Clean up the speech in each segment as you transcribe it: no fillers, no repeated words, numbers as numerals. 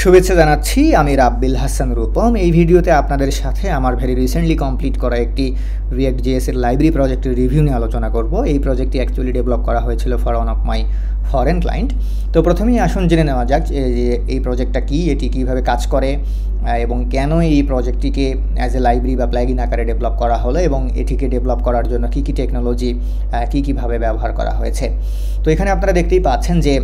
শুভেচ্ছা জানাচ্ছি। আমি রাব্বিল হাসান রূপম। এই ভিডিওতে আপনাদের সাথে আমার ভেরি রিসেন্টলি কমপ্লিট করা একটি React.js এর লাইব্রেরি প্রজেক্টের রিভিউ নিয়ে আলোচনা করব। এই প্রজেক্টটি অ্যাকচুয়ালি ডেভেলপ করা হয়েছিল for one of my foreign client. তো প্রথমেই আসুন জেনে নেওয়া যাক যে এই প্রজেক্টটা কী, এটি কীভাবে কাজ করে এবং কেন এই প্রজেক্টটিকে অ্যাজ এ লাইব্রেরি বা প্লাগইন আকারে ডেভেলপ করা হলো এবং এটিকে ডেভেলপ করার জন্য কী কী টেকনোলজি কীভাবে ব্যবহার করা হয়েছে। তো এখানে আপনারা দেখতেই পাচ্ছেন যে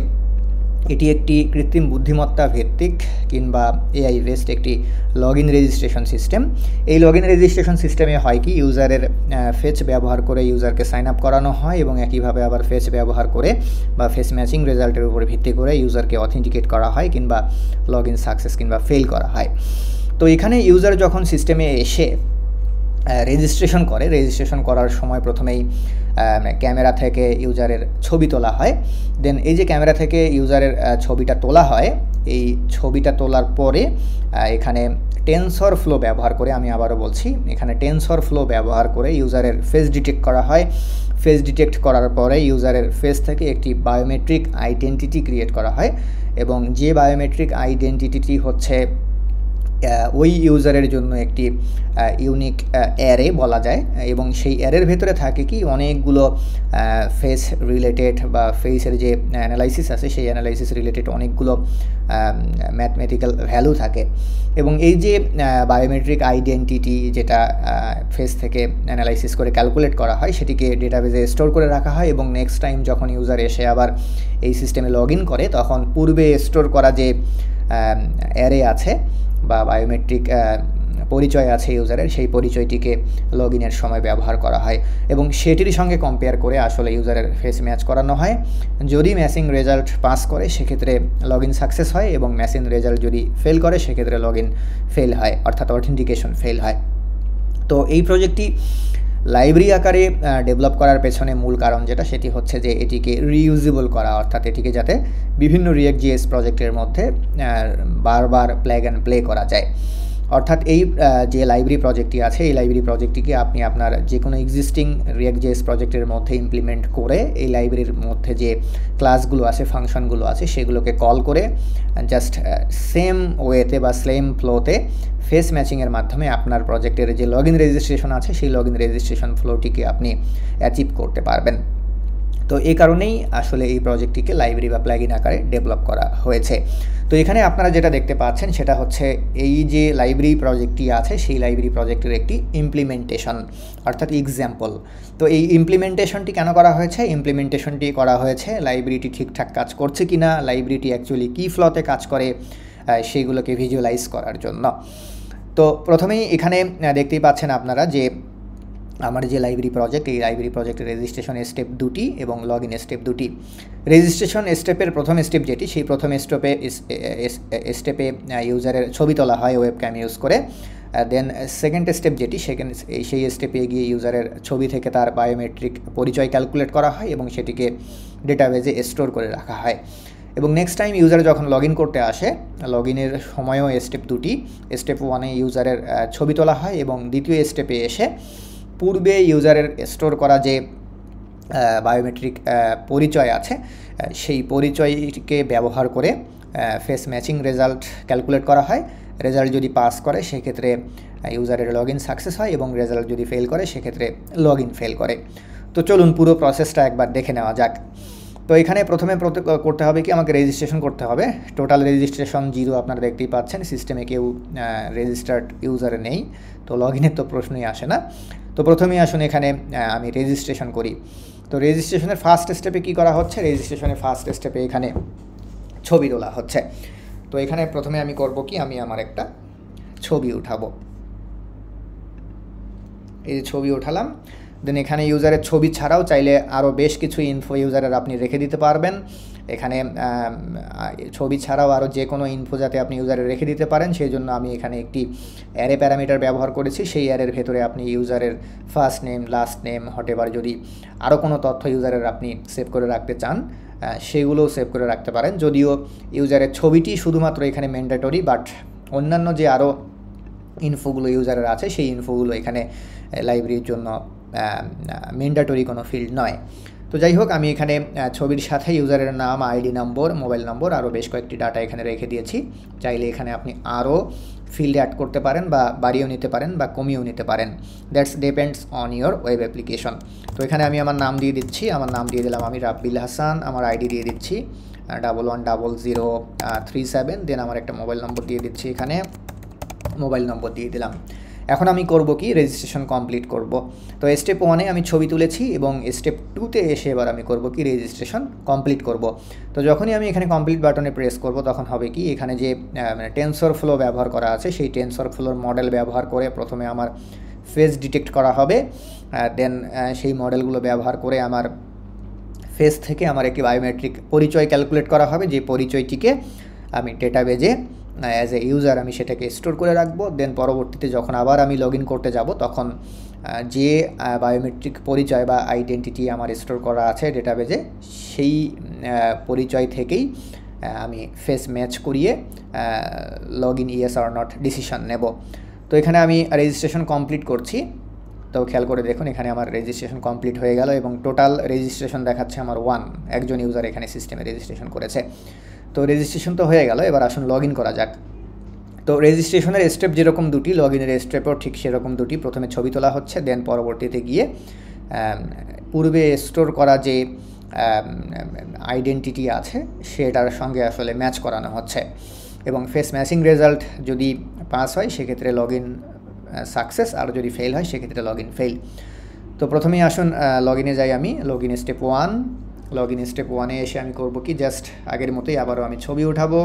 এটি একটি কৃত্রিম বুদ্ধিমত্তা ভিত্তিক কিংবা এআই বেসড একটি লগ ইন রেজিস্ট্রেশন সিস্টেম। এই লগ ইন রেজিস্ট্রেশন সিস্টেমে হয় কি, ইউজারের ফেচ ব্যবহার করে ইউজারকে সাইন আপ করানো হয় এবং একইভাবে আবার ফেচ ব্যবহার করে বা ফেস ম্যাচিং রেজাল্টের উপর ভিত্তি করে ইউজারকে অথেন্টিকেট করা হয় কিংবা লগ ইন সাকসেস কিংবা ফেল করা হয়। তো এখানে ইউজার যখন সিস্টেমে এসে রেজিস্ট্রেশন করার সময় প্রথমেই ক্যামেরা থেকে ইউজারের ছবি তোলা হয়। দেন এই যে ক্যামেরা থেকে ইউজারের ছবিটা তোলা হয়, এই ছবিটা তোলার পরে এখানে টেনসরফ্লো ব্যবহার করে, আমি আবারও বলছি, এখানে টেনসরফ্লো ব্যবহার করে ইউজারের ফেস ডিটেক্ট করা হয়। ফেস ডিটেক্ট করার পরে ইউজারের ফেস থেকে একটি বায়োমেট্রিক আইডেন্টিটি ক্রিয়েট করা হয় এবং যে বায়োমেট্রিক আইডেন্টিটি হচ্ছে ওই ইউজারের জন্য একটি ইউনিক অ্যারে বলা যায় এবং সেই অ্যারের ভেতরে থাকে কি অনেকগুলো ফেস রিলেটেড বা ফেসের যে অ্যানালাইসিস আছে সেই অ্যানালাইসিস রিলেটেড অনেকগুলো ম্যাথমেটিক্যাল ভ্যালু থাকে এবং এই যে বায়োমেট্রিক আইডেন্টিটি যেটা ফেস থেকে অ্যানালাইসিস করে ক্যালকুলেট করা হয় সেটিকে ডেটাবেজে স্টোর করে রাখা হয় এবং নেক্সট টাইম যখন ইউজার এসে আবার এই সিস্টেমে লগ ইন করে তখন পূর্বে স্টোর করা যে অ্যারে আছে বা বায়োমেট্রিক পরিচয় আছে ইউজারের, সেই পরিচয়টিকে লগ ইনের সময় ব্যবহার করা হয় এবং সেটির সঙ্গে কম্পেয়ার করে আসলে ইউজারের ফেস ম্যাচ করানো হয়। যদি ম্যাচিং রেজাল্ট পাস করে সেক্ষেত্রে লগ ইন সাকসেস হয় এবং ম্যাচিং রেজাল্ট যদি ফেল করে সেক্ষেত্রে লগ ইন ফেল হয়, অর্থাৎ অথেন্টিকেশন ফেল হয়। তো এই প্রজেক্টটি লাইব্রেরি আকারে ডেভেলপ করার পেছনে মূল কারণ যেটা, সেটি হচ্ছে যে এটিকে রিইউজেবল করা, অর্থাৎ এটিকে যাতে বিভিন্ন React.js প্রজেক্টের মধ্যে বারবার প্লাগ অ্যান্ড প্লে করা যায়। অর্থাৎ এই যে লাইব্রেরি প্রজেক্টটি আছে এই লাইব্রেরি প্রজেক্টটিকে আপনি আপনার যে কোনো এক্সিস্টিং React.js প্রজেক্টের মধ্যে ইমপ্লিমেন্ট করে এই লাইব্রেরির মধ্যে যে ক্লাসগুলো আছে, ফাংশনগুলো আছে, সেগুলোকে কল করে জাস্ট সেম ওয়েতে বা সেম ফ্লোতে ফেস ম্যাচিংয়ের মাধ্যমে আপনার প্রজেক্টের যে লগ ইন রেজিস্ট্রেশন আছে সেই লগ ইন রেজিস্ট্রেশন ফ্লোটিকে আপনি অ্যাচিভ করতে পারবেন। তো এই কারণেই আসলে এই প্রজেক্টটিকে লাইব্রেরি বা প্লাগইন আকারে ডেভেলপ করা হয়েছে। তো এখানে আপনারা যেটা দেখতে পাচ্ছেন সেটা হচ্ছে এই যে লাইব্রেরি প্রজেক্টটি আছে সেই লাইব্রেরি প্রজেক্টের একটি ইমপ্লিমেন্টেশন, অর্থাৎ এক্সাম্পল। তো এই ইমপ্লিমেন্টেশনটি কেন করা হয়েছে? ইমপ্লিমেন্টেশনটি করা হয়েছে লাইব্রেরিটি ঠিকঠাক কাজ করছে কি না, লাইব্রেরিটি অ্যাকচুয়ালি কী ফ্লোতে কাজ করে সেইগুলোকে ভিজুয়ালাইজ করার জন্য। তো প্রথমেই এখানে দেখতেই পাচ্ছেন আপনারা যে আমার যে লাইব্রেরি প্রজেক্ট, এই লাইব্রেরি প্রজেক্টের রেজিস্ট্রেশন স্টেপ দুটি এবং লগ ইন স্টেপ দুটি। রেজিস্ট্রেশন স্টেপের প্রথম স্টেপ যেটি, সেই প্রথম স্টেপে ইউজারের ছবি তোলা হয় ওয়েবক্যাম ইউজ করে। দেন সেকেন্ড স্টেপ যেটি, সেই স্টেপে গিয়ে ইউজারের ছবি থেকে তার বায়োমেট্রিক পরিচয় ক্যালকুলেট করা হয় এবং সেটিকে ডেটাবেজে স্টোর করে রাখা হয় এবং নেক্সট টাইম ইউজার যখন লগ ইন করতে আসে, লগ ইনের সময়ও স্টেপ দুটি। স্টেপ ওয়ানে ইউজারের ছবি তোলা হয় এবং দ্বিতীয় স্টেপে এসে পূর্বে ইউজারের স্টোর করা যে বায়োমেট্রিক পরিচয় আছে সেই পরিচয়কে ব্যবহার করে ফেস ম্যাচিং রেজাল্ট ক্যালকুলেট করা হয়। রেজাল্ট যদি পাস করে সেক্ষেত্রে ইউজারের লগ ইন সাকসেস হয় এবং রেজাল্ট যদি ফেল করে সেক্ষেত্রে লগ ইন ফেল করে। তো চলুন পুরো প্রসেসটা একবার দেখে নেওয়া যাক। তো এখানে প্রথমে করতে হবে কি, আমাকে রেজিস্ট্রেশন করতে হবে। টোটাল রেজিস্ট্রেশন 0, আপনারা দেখতেই পাচ্ছেন সিস্টেমে কেউ রেজিস্টার্ড ইউজার নেই, তো লগ ইনের তো প্রশ্নই আসে না। তো প্রথমেই আসুন এখানে আমি রেজিস্ট্রেশন করি। তো রেজিস্ট্রেশনের ফার্স্ট স্টেপে কী করা হচ্ছে, রেজিস্ট্রেশনের ফার্স্ট স্টেপে এখানে ছবি তোলা হচ্ছে। তো এখানে প্রথমে আমি করব কি, আমি আমার একটা ছবি উঠাবো। এই যে ছবি উঠালাম। দেন এখানে ইউজারের ছবি ছাড়াও চাইলে আরও বেশ কিছু ইনফো ইউজারের আপনি রেখে দিতে পারবেন। এখানে ছবি ছাড়াও আরও যে কোনো ইনফো যাতে আপনি ইউজারের রেখে দিতে পারেন সেই জন্য আমি এখানে একটি অ্যারে প্যারামিটার ব্যবহার করেছি। সেই অ্যারের ভেতরে আপনি ইউজারের ফার্স্ট নেম, লাস্ট নেম, হটেভার যদি আরও কোনো তথ্য ইউজারের আপনি সেভ করে রাখতে চান সেগুলোও সেভ করে রাখতে পারেন। যদিও ইউজারের ছবিটি শুধুমাত্র এখানে ম্যান্ডেটরি, বাট অন্যান্য যে আরও ইনফোগুলো ইউজারের আছে সেই ইনফোগুলো এখানে লাইব্রেরির জন্য ম্যান্ডেটরি কোনো ফিল্ড নয়। তো যাই হোক, আমি এখানে ছবির সাথে ইউজারের নাম, আইডি নম্বর, মোবাইল নম্বর আরও বেশ কয়েকটি ডাটা এখানে রেখে দিয়েছি। চাইলে এখানে আপনি আরও ফিল্ড অ্যাড করতে পারেন বা বাড়িয়েও নিতে পারেন বা কমিয়েও নিতে পারেন, that's depends on your web application. তো এখানে আমি আমার নাম দিয়ে দিচ্ছি, আমার নাম দিয়ে দিলাম আমি রাব্বিল হাসান, আমার আইডি দিয়ে দিচ্ছি 110037, দেন আমার একটা মোবাইল নম্বর দিয়ে দিচ্ছি, এখানে মোবাইল নম্বর দিয়ে দিলাম। এখন আমি করব কি, রেজিস্ট্রেশন কমপ্লিট করব। তো স্টেপ 1-এ আমি ছবি তুলেছি এবং স্টেপ 2-তে এসে এবার আমি করব কি, রেজিস্ট্রেশন কমপ্লিট করব। তো যখনই আমি এখানে কমপ্লিট বাটনে প্রেস করব তখন হবে কি, এখানে যে টেনসরফ্লো ব্যবহার করা আছে সেই টেনসরফ্লোর মডেল ব্যবহার করে প্রথমে আমার ফেস ডিটেক্ট করা হবে, দেন সেই মডেলগুলো ব্যবহার করে আমার ফেস থেকে আমার একটি বায়োমেট্রিক পরিচয় ক্যালকুলেট করা হবে, যে পরিচয়টিকে আমি ডেটাবেজে অ্যাজ এ ইউজার আমি সেটাকে স্টোর করে রাখবো। দেন পরবর্তীতে যখন আবার আমি লগ ইন করতে যাব তখন যে বায়োমেট্রিক পরিচয় বা আইডেন্টিটি আমার স্টোর করা আছে ডেটাবেজে, সেই পরিচয় থেকেই আমি ফেস ম্যাচ করিয়ে log in yes or not decision নেব। তো এখানে আমি রেজিস্ট্রেশন কমপ্লিট করছি। তো খেয়াল করে দেখুন, এখানে আমার রেজিস্ট্রেশন কমপ্লিট হয়ে গেল এবং টোটাল রেজিস্ট্রেশন দেখাচ্ছে আমার 1, একজন ইউজার এখানে সিস্টেমে রেজিস্ট্রেশন করেছে। তো রেজিস্ট্রেশন তো হয়ে গেল, এবার আসুন লগ ইন করা যাক। তো রেজিস্ট্রেশনের স্টেপ যেরকম দুটি, লগ ইনের স্টেপও ঠিক সেরকম দুটি। প্রথমে ছবি তোলা হচ্ছে, দেন পরবর্তীতে গিয়ে পূর্বে স্টোর করা যে আইডেন্টিটি আছে সেটার সঙ্গে আসলে ম্যাচ করানো হচ্ছে, এবং ফেস ম্যাচিং রেজাল্ট যদি পাস হয় সেক্ষেত্রে লগ ইন সাকসেস, আর যদি ফেল হয় সেক্ষেত্রে লগ ইন ফেল। তো প্রথমেই আসুন লগ ইনে যাই আমি, log in step 1। Log in step 1-এ এসে আমি করব কি, জাস্ট আগের মতোই আবারও আমি ছবি উঠাবো,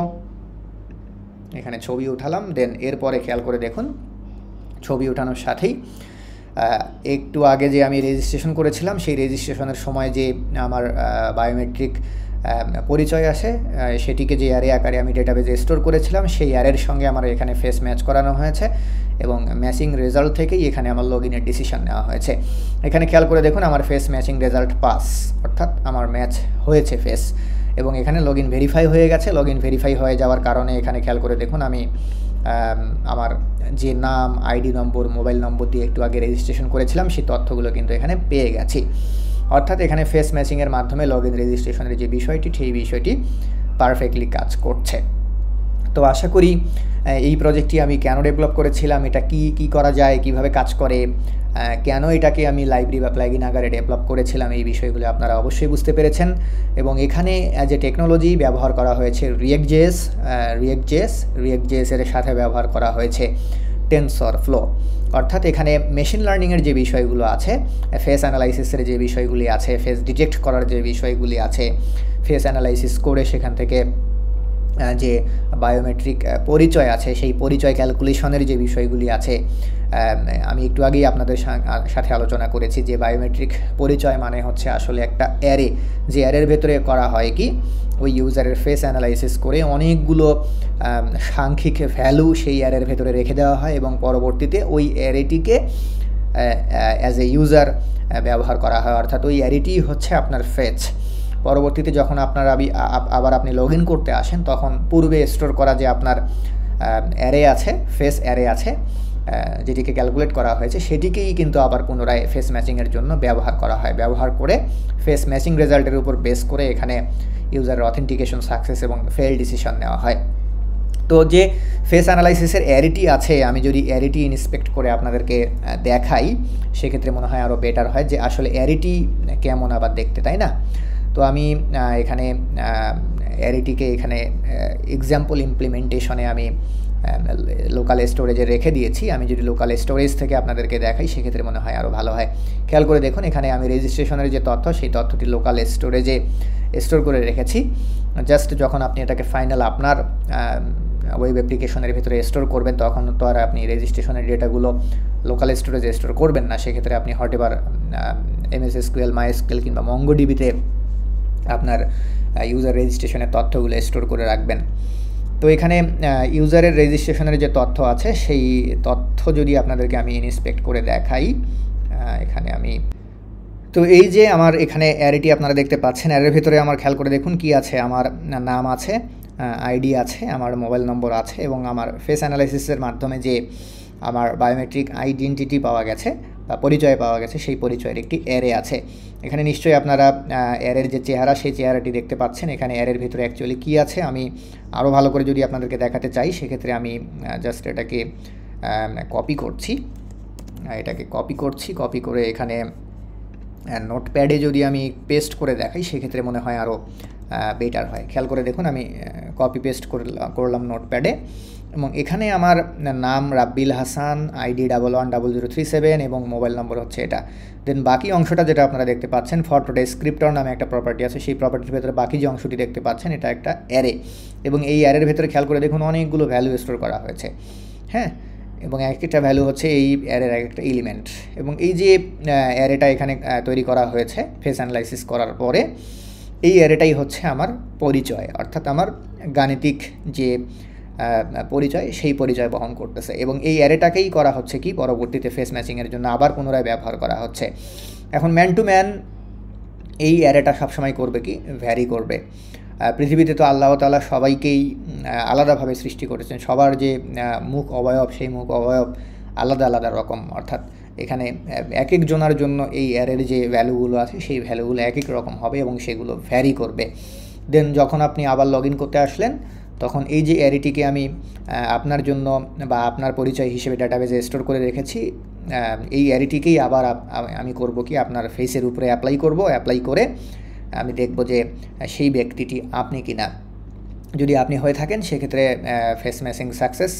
এখানে ছবি উঠালাম। দেন এরপরে খেয়াল করে দেখুন, ছবি উঠানোর সাথেই একটু আগে যে আমি রেজিস্ট্রেশন করেছিলাম সেই রেজিস্ট্রেশনের সময় যে আমার বায়োমেট্রিক পরিচয় আসে সেটিকে যে অ্যারে আকারে আমি ডেটাবেজে স্টোর করেছিলাম সেই অ্যারের সঙ্গে আমার এখানে ফেস ম্যাচ করানো হয়েছে, এবং ম্যাচিং রেজাল্ট থেকেই এখানে আমার লগ ইনের ডিসিশন নেওয়া হয়েছে। এখানে খেয়াল করে দেখুন, আমার ফেস ম্যাচিং রেজাল্ট পাস, অর্থাৎ আমার ম্যাচ হয়েছে ফেস, এবং এখানে লগ ইন ভেরিফাই হয়ে গেছে। লগ ইন ভেরিফাই হয়ে যাওয়ার কারণে এখানে খেয়াল করে দেখুন, আমি আমার যে নাম, আইডি নম্বর, মোবাইল নম্বর দিয়ে একটু আগে রেজিস্ট্রেশন করেছিলাম সেই তথ্যগুলো কিন্তু এখানে পেয়ে গেছি। অর্থাৎ এখানে ফেস ম্যাচিংয়ের মাধ্যমে লগ ইন রেজিস্ট্রেশনের যে বিষয়টি সেই বিষয়টি পারফেক্টলি কাজ করছে। তো আশা করি এই প্রজেক্টটি আমি কেন ডেভেলপ করেছিলাম, এটা কি করা যায়, কিভাবে কাজ করে, কেন এটাকে আমি লাইব্রেরি বা প্লাগইন আকারে ডেভেলপ করেছিলাম, এই বিষয়গুলো আপনারা অবশ্যই বুঝতে পেরেছেন। এবং এখানে যে টেকনোলজি ব্যবহার করা হয়েছে রিয়েক্ট.জেএস এর সাথে ব্যবহার করা হয়েছে টেনসরফ্লো, অর্থাৎ এখানে মেশিন লার্নিংয়ের যে বিষয়গুলো আছে, ফেস অ্যানালাইসিসের যে বিষয়গুলি আছে, ফেস ডিটেক্ট করার যে বিষয়গুলি আছে, ফেস অ্যানালাইসিস করে সেখান থেকে যে বায়োমেট্রিক পরিচয় আছে সেই পরিচয় ক্যালকুলেশনের যে বিষয়গুলি আছে, আমি একটু আগেই আপনাদের সাথে আলোচনা করেছি যে বায়োমেট্রিক পরিচয় মানে হচ্ছে আসলে একটা অ্যারে, যে অ্যারের ভেতরে করা হয় কি, ওই ইউজারের ফেস অ্যানালাইসিস করে অনেকগুলো সাংখ্যিক ভ্যালু সেই অ্যারের ভেতরে রেখে দেওয়া হয়, এবং পরবর্তীতে ওই অ্যারেটিকে অ্যাজ এ ইউজার ব্যবহার করা হয়, অর্থাৎ ওই অ্যারেটি হচ্ছে আপনার ফেচ। পরবর্তীতে যখন আবার আপনি লগ ইন করতে আসেন তখন পূর্বে স্টোর করা যে আপনার অ্যারে আছে, ফেস অ্যারে আছে, যেটিকে ক্যালকুলেট করা হয়েছে সেটিকেই কিন্তু আবার পুনরায় ফেস ম্যাচিংয়ের জন্য ব্যবহার করা হয়। ব্যবহার করে ফেস ম্যাচিং রেজাল্টের উপর বেস করে এখানে ইউজারের অথেন্টিকেশন সাকসেস এবং ফেল ডিসিশন নেওয়া হয়। তো যে ফেস অ্যানালাইসিসের অ্যারেটি আছে, আমি যদি অ্যারেটি ইন্সপেক্ট করে আপনাদেরকে দেখাই সেক্ষেত্রে মনে হয় আরও বেটার হয় যে আসলে অ্যারেটি কেমন আবার দেখতে, তাই না? তো আমি এখানে অ্যারেটিকে এখানে এক্সাম্পল ইমপ্লিমেন্টেশনে আমি লোকাল স্টোরেজে রেখে দিয়েছি। আমি যদি লোকাল স্টোরেজ থেকে আপনাদেরকে দেখাই সেক্ষেত্রে মনে হয় আরও ভালো হয়। খেয়াল করে দেখুন, এখানে আমি রেজিস্ট্রেশনের যে তথ্য সেই তথ্যটি লোকাল স্টোরেজে স্টোর করে রেখেছি। জাস্ট যখন আপনি এটাকে ফাইনাল আপনার ওয়েব অ্যাপ্লিকেশনের ভিতরে স্টোর করবেন তখন তো আর আপনি রেজিস্ট্রেশনের ডেটাগুলো লোকাল স্টোরেজে স্টোর করবেন না, সেক্ষেত্রে আপনি হয়তোবার MS SQL, MySQL কিংবা মঙ্গোডিবিতে আপনার ইউজার রেজিস্ট্রেশনের তথ্যগুলো স্টোর করে রাখবেন। তো এখানে ইউজারের রেজিস্ট্রেশনের যে তথ্য আছে সেই তথ্য যদি আপনাদেরকে আমি ইন্সপেক্ট করে দেখাই, এখানে আমি তো এই যে আমার এখানে অ্যারেটি আপনারা দেখতে পাচ্ছেন, অ্যারের ভিতরে আমার খেয়াল করে দেখুন কি আছে, আমার নাম আছে, আইডি আছে, আমার মোবাইল নম্বর আছে, এবং আমার ফেস অ্যানালাইসিসের মাধ্যমে যে আমার বায়োমেট্রিক আইডেন্টিটি পাওয়া গেছে পরিচয় পাওয়া গেছে, সেই পরিচয়ের একটি অ্যারে আছে। এখানে নিশ্চয়ই আপনারা অ্যারের যে চেহারা, সেই চেহারাটি দেখতে পাচ্ছেন। এখানে অ্যারের ভিতরে অ্যাকচুয়ালি কী আছে আমি আরও ভালো করে যদি আপনাদেরকে দেখাতে চাই, সেক্ষেত্রে আমি জাস্ট এটাকে কপি করছি, কপি করে এখানে নোটপ্যাডে যদি আমি পেস্ট করে দেখাই, সেক্ষেত্রে মনে হয় আরও বেটার হয়। খেয়াল করে দেখুন, আমি কপি পেস্ট করলাম নোটপ্যাডে, এবং এখানে আমার নাম রাব্বিল হাসান, আইডি 111037 এবং মোবাইল নম্বর হচ্ছে এটা। দেন বাকি অংশটা যেটা আপনারা দেখতে পাচ্ছেন, ফটো ডেসক্রিপ্টর নামে একটা প্রপার্টি আছে, সেই প্রপার্টির ভেতরে বাকি যে অংশটি দেখতে পাচ্ছেন এটা একটা অ্যারে, এবং এই অ্যারের ভেতরে খেয়াল করে দেখুন অনেকগুলো ভ্যালু স্টোর করা হয়েছে, হ্যাঁ, এবং এক একটা ভ্যালু হচ্ছে এই অ্যারের এক একটা এলিমেন্ট। এবং এই যে অ্যারেটা এখানে তৈরি করা হয়েছে ফেস অ্যানালাইসিস করার পরে, এই অ্যারেটাই হচ্ছে আমার পরিচয়, অর্থাৎ আমার গাণিতিক যে পরিচয়, সেই পরিচয় বহন করতেছে। এবং এই অ্যারেটাকেই করা হচ্ছে কি পরবর্তীতে ফেস ম্যাচিংয়ের জন্য আবার পুনরায় ব্যবহার করা হচ্ছে। এখন ম্যান টু ম্যান এই অ্যারেটা সবসময় করবে কি, ভ্যারি করবে। পৃথিবীতে তো আল্লাহ তাআলা সবাইকেই আলাদাভাবে সৃষ্টি করেছেন, সবার যে মুখ অবয়ব, সেই মুখ অবয়ব আলাদা আলাদা রকম, অর্থাৎ এখানে এক এক জনের জন্য এই অ্যারের যে ভ্যালুগুলো আছে, সেই ভ্যালুগুলো এক এক রকম হবে এবং সেগুলো ভ্যারি করবে। দেন যখন আপনি আবার লগ ইন করতে আসলেন, তখন এই যে অ্যারেটিকে আমি আপনার জন্য বা আপনার পরিচয় হিসেবে ডাটাবেজে স্টোর করে রেখেছি, এই অ্যারেটিকেই আবার আমি করব কি, আপনার ফেসের উপরে অ্যাপ্লাই করে আমি দেখব যে সেই ব্যক্তিটি আপনি কি না। যদি আপনি হয়ে থাকেন, সেক্ষেত্রে ফেস ম্যাচিং সাকসেস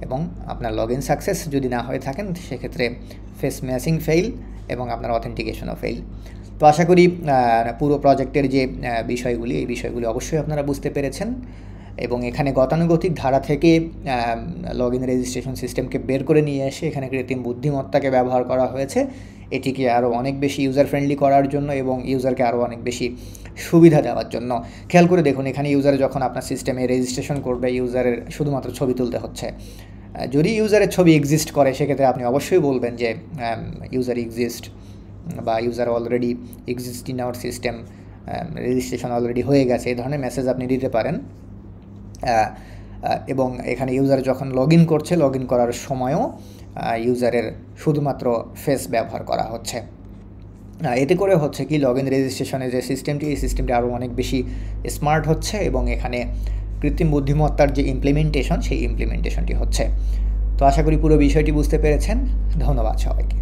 এবং আপনার লগ ইন সাকসেস। যদি না হয়ে থাকেন, সেক্ষেত্রে ফেস ম্যাচিং ফেইল এবং আপনার অথেন্টিকেশনও ফেইল। তো আশা করি পুরো প্রজেক্টের যে বিষয়গুলি, এই বিষয়গুলি অবশ্যই আপনারা বুঝতে পেরেছেন। এবং এখানে গতানুগতিক ধারা থেকে লগ ইন রেজিস্ট্রেশন সিস্টেমকে বের করে নিয়ে এসে এখানে কৃত্রিম বুদ্ধিমত্তাকে ব্যবহার করা হয়েছে, এটিকে আরও অনেক বেশি ইউজার ফ্রেন্ডলি করার জন্য এবং ইউজারকে আরও অনেক বেশি সুবিধা দেওয়ার জন্য। খেয়াল করে দেখুন, এখানে ইউজার যখন আপনার সিস্টেমে রেজিস্ট্রেশন করবে, ইউজারের শুধুমাত্র ছবি তুলতে হচ্ছে। যদি ইউজারের ছবি এক্সিস্ট করে, সেক্ষেত্রে আপনি অবশ্যই বলবেন যে ইউজার এক্সিস্ট বা user already exist in our system, registration already হয়ে গেছে, এই ধরনের মেসেজ আপনি দিতে পারেন। এবং এখানে ইউজার যখন লগ ইন করছে, লগ ইন করার সময়ও ইউজারের শুধুমাত্র ফেস ব্যবহার করা হচ্ছে। এতে করে হচ্ছে কি, লগ ইন রেজিস্ট্রেশনের যে সিস্টেমটি, এই সিস্টেমটি আরও অনেক বেশি স্মার্ট হচ্ছে এবং এখানে কৃত্রিম বুদ্ধিমত্তার যে ইমপ্লিমেন্টেশন, সেই ইমপ্লিমেন্টেশনটি হচ্ছে। তো আশা করি পুরো বিষয়টি বুঝতে পেরেছেন। ধন্যবাদ সবাইকে।